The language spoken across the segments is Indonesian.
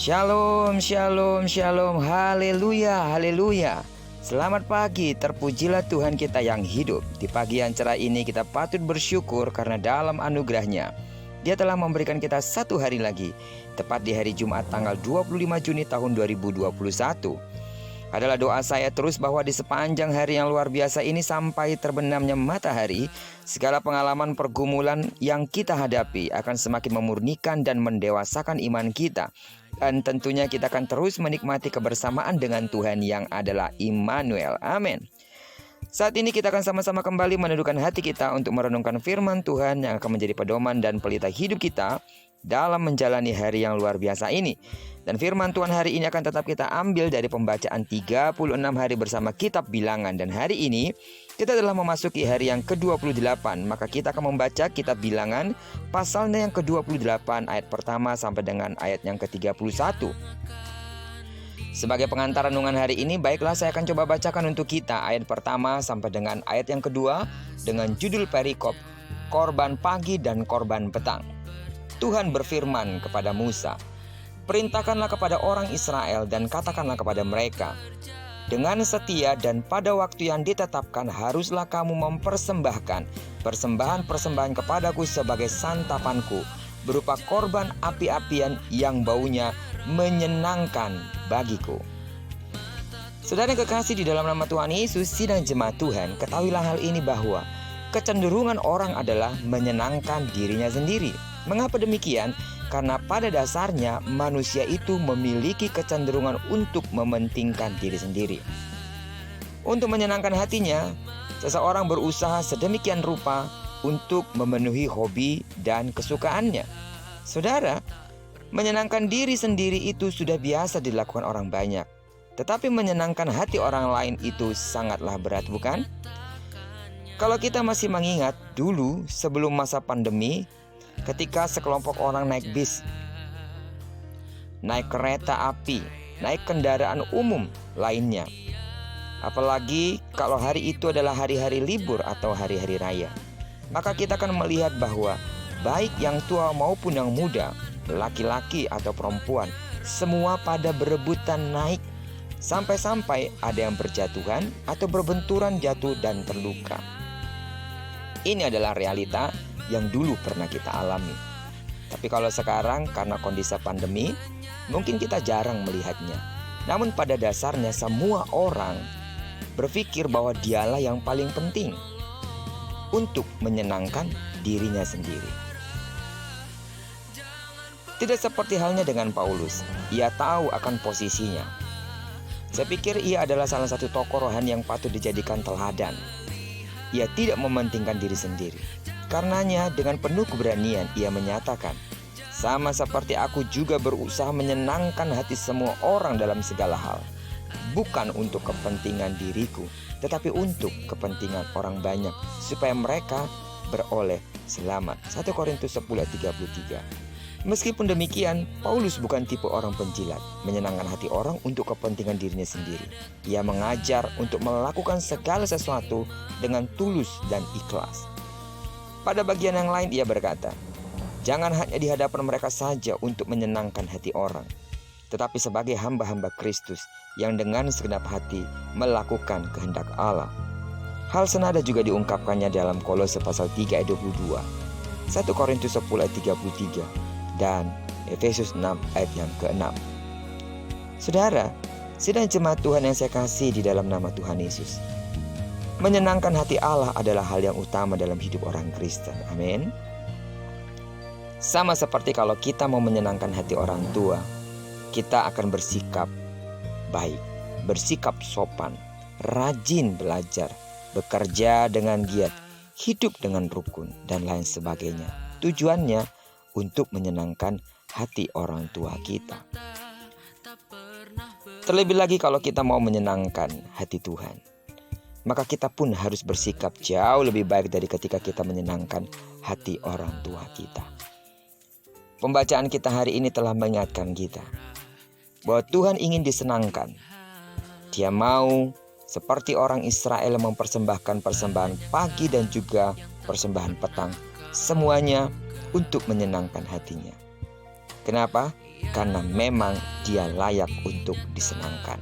Shalom, shalom, shalom, haleluya, haleluya. Selamat pagi, terpujilah Tuhan kita yang hidup. Di pagi yang cerah ini kita patut bersyukur karena dalam anugerah-Nya Dia telah memberikan kita satu hari lagi, tepat di hari Jumat tanggal 25 Juni tahun 2021. Adalah doa saya terus bahwa di sepanjang hari yang luar biasa ini sampai terbenamnya matahari, segala pengalaman pergumulan yang kita hadapi akan semakin memurnikan dan mendewasakan iman kita. Dan tentunya kita akan terus menikmati kebersamaan dengan Tuhan yang adalah Immanuel. Amin. Saat ini kita akan sama-sama kembali menundukkan hati kita untuk merenungkan firman Tuhan yang akan menjadi pedoman dan pelita hidup kita dalam menjalani hari yang luar biasa ini. Dan firman Tuhan hari ini akan tetap kita ambil dari pembacaan 36 hari bersama kitab Bilangan. Dan hari ini kita telah memasuki hari yang ke-28. Maka kita akan membaca kitab Bilangan pasalnya yang ke-28 ayat pertama sampai dengan ayat yang ke-31. Sebagai pengantar renungan hari ini, baiklah saya akan coba bacakan untuk kita ayat pertama sampai dengan ayat yang kedua dengan judul perikop Korban Pagi dan Korban Petang. Tuhan berfirman kepada Musa, "Perintahkanlah kepada orang Israel dan katakanlah kepada mereka, dengan setia dan pada waktu yang ditetapkan haruslah kamu mempersembahkan persembahan-persembahan kepadaku sebagai santapanku, berupa korban api-apian yang baunya menyenangkan bagiku." Saudara yang kekasih di dalam nama Tuhan Yesus, sidang jemaat Tuhan, ketahuilah hal ini bahwa kecenderungan orang adalah menyenangkan dirinya sendiri. Mengapa demikian? Karena pada dasarnya manusia itu memiliki kecenderungan untuk mementingkan diri sendiri. Untuk menyenangkan hatinya, seseorang berusaha sedemikian rupa untuk memenuhi hobi dan kesukaannya. Saudara, menyenangkan diri sendiri itu sudah biasa dilakukan orang banyak. Tetapi menyenangkan hati orang lain itu sangatlah berat, bukan? Kalau kita masih mengingat dulu sebelum masa pandemi, ketika sekelompok orang naik bis, naik kereta api, naik kendaraan umum lainnya. Apalagi kalau hari itu adalah hari-hari libur atau hari-hari raya. Maka kita akan melihat bahwa baik yang tua maupun yang muda, laki-laki atau perempuan, semua pada berebutan naik. Sampai-sampai ada yang berjatuhan atau berbenturan jatuh dan terluka. Ini adalah realita yang dulu pernah kita alami. Tapi kalau sekarang karena kondisi pandemi, mungkin kita jarang melihatnya. Namun pada dasarnya semua orang berpikir bahwa dialah yang paling penting untuk menyenangkan dirinya sendiri. Tidak seperti halnya dengan Paulus. Ia tahu akan posisinya. Saya pikir ia adalah salah satu tokoh rohani yang patut dijadikan teladan. Ia tidak mementingkan diri sendiri. Karenanya dengan penuh keberanian ia menyatakan, "Sama seperti aku juga berusaha menyenangkan hati semua orang dalam segala hal. Bukan untuk kepentingan diriku, tetapi untuk kepentingan orang banyak, supaya mereka beroleh selamat." 1 Korintus 10:33. Meskipun demikian, Paulus bukan tipe orang penjilat, menyenangkan hati orang untuk kepentingan dirinya sendiri. Ia mengajar untuk melakukan segala sesuatu dengan tulus dan ikhlas. Pada bagian yang lain ia berkata, "Jangan hanya di hadapan mereka saja untuk menyenangkan hati orang, tetapi sebagai hamba-hamba Kristus yang dengan segenap hati melakukan kehendak Allah." Hal senada juga diungkapkannya dalam Kolose pasal 3 ayat 22, 1 Korintus 10 ayat 33, dan Efesus 6 ayat yang ke-6. Saudara, sidang jemaat Tuhan yang saya kasih di dalam nama Tuhan Yesus, menyenangkan hati Allah adalah hal yang utama dalam hidup orang Kristen. Amin. Sama seperti kalau kita mau menyenangkan hati orang tua, kita akan bersikap baik, bersikap sopan, rajin belajar, bekerja dengan giat, hidup dengan rukun, dan lain sebagainya. Tujuannya untuk menyenangkan hati orang tua kita. Terlebih lagi kalau kita mau menyenangkan hati Tuhan, maka kita pun harus bersikap jauh lebih baik dari ketika kita menyenangkan hati orang tua kita. Pembacaan kita hari ini telah mengingatkan kita bahwa Tuhan ingin disenangkan. Dia mau seperti orang Israel mempersembahkan persembahan pagi dan juga persembahan petang, semuanya untuk menyenangkan hatinya. Kenapa? karena memang Dia layak untuk disenangkan.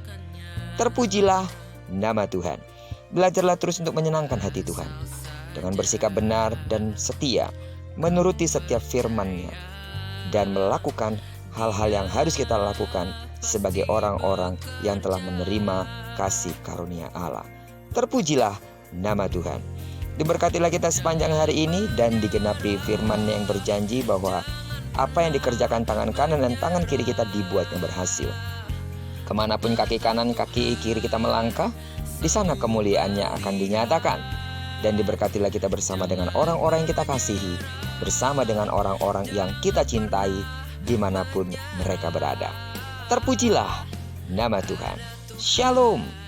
Terpujilah nama Tuhan. Belajarlah terus untuk menyenangkan hati Tuhan dengan bersikap benar dan setia, menuruti setiap firman-Nya, dan melakukan hal-hal yang harus kita lakukan sebagai orang-orang yang telah menerima kasih karunia Allah. Terpujilah nama Tuhan. Diberkatilah kita sepanjang hari ini dan digenapi firman-Nya yang berjanji bahwa apa yang dikerjakan tangan kanan dan tangan kiri kita dibuatnya berhasil. Kemanapun kaki kanan kaki kiri kita melangkah, di sana kemuliaannya akan dinyatakan. Dan diberkatilah kita bersama dengan orang-orang yang kita kasihi, bersama dengan orang-orang yang kita cintai dimanapun mereka berada. Terpujilah nama Tuhan. Shalom.